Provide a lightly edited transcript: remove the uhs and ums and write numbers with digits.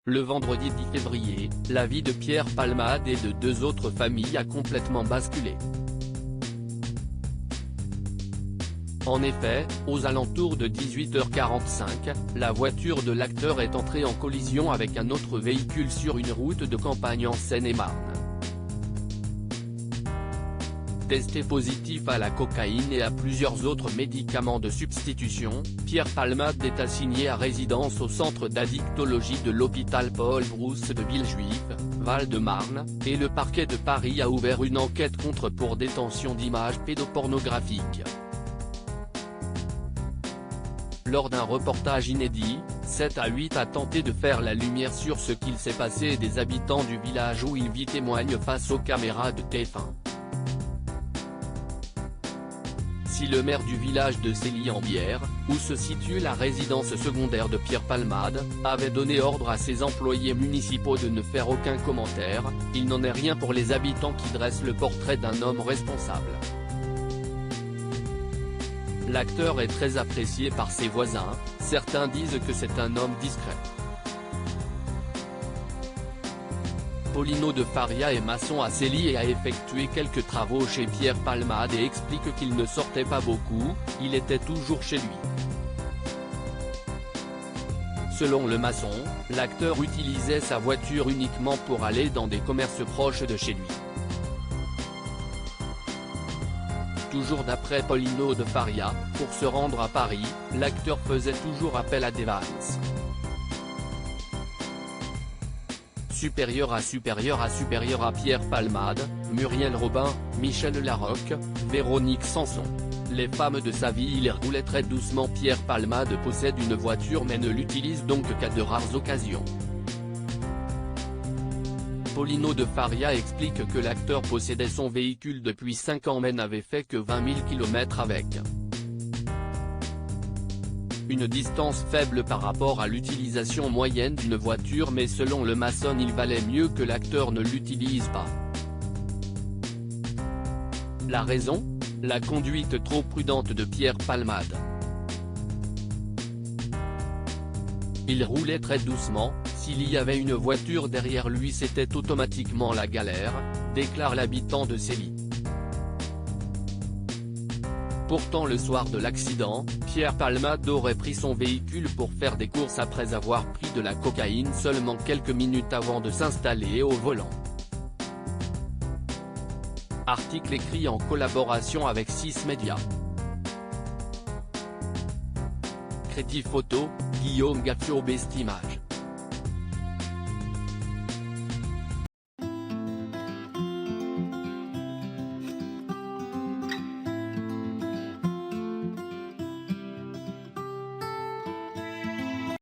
Le vendredi 10 février, la vie de Pierre Palmade et de deux autres familles a complètement basculé. En effet, aux alentours de 18h45, la voiture de l'acteur est entrée en collision avec un autre véhicule sur une route de campagne en Seine-et-Marne. Testé positif à la cocaïne et à plusieurs autres médicaments de substitution, Pierre Palmade est assigné à résidence au centre d'addictologie de l'hôpital Paul-Brousse de Villejuif, Val-de-Marne, et le parquet de Paris a ouvert une enquête contre pour détention d'images pédopornographiques. Lors d'un reportage inédit, 7 à 8 a tenté de faire la lumière sur ce qu'il s'est passé et des habitants du village où il vit témoignent face aux caméras de TF1. Si le maire du village de Célie-en-Bière, où se situe la résidence secondaire de Pierre Palmade, avait donné ordre à ses employés municipaux de ne faire aucun commentaire, il n'en est rien pour les habitants qui dressent le portrait d'un homme responsable. L'acteur est très apprécié par ses voisins, certains disent que c'est un homme discret. Paulino de Faria est maçon à Célie et a effectué quelques travaux chez Pierre Palmade et explique qu'il ne sortait pas beaucoup, il était toujours chez lui. Selon le maçon, l'acteur utilisait sa voiture uniquement pour aller dans des commerces proches de chez lui. Toujours d'après Paulino de Faria, pour se rendre à Paris, l'acteur faisait toujours appel à des vans. Supérieur à Pierre Palmade, Muriel Robin, Michel Larocque, Véronique Sanson. Les femmes de sa vie. Il roulait très doucement. Pierre Palmade possède une voiture mais ne l'utilise donc qu'à de rares occasions. Paulino de Faria explique que l'acteur possédait son véhicule depuis 5 ans mais n'avait fait que 20 000 km avec. Une distance faible par rapport à l'utilisation moyenne d'une voiture, mais selon le maçon il valait mieux que l'acteur ne l'utilise pas. La raison ? La conduite trop prudente de Pierre Palmade. Il roulait très doucement, s'il y avait une voiture derrière lui c'était automatiquement la galère, déclare l'habitant de Célie. Pourtant le soir de l'accident, Pierre Palmade aurait pris son véhicule pour faire des courses après avoir pris de la cocaïne seulement quelques minutes avant de s'installer au volant. Article écrit en collaboration avec 6 médias. Crédit photo, Guillaume Gaffio. Best Image.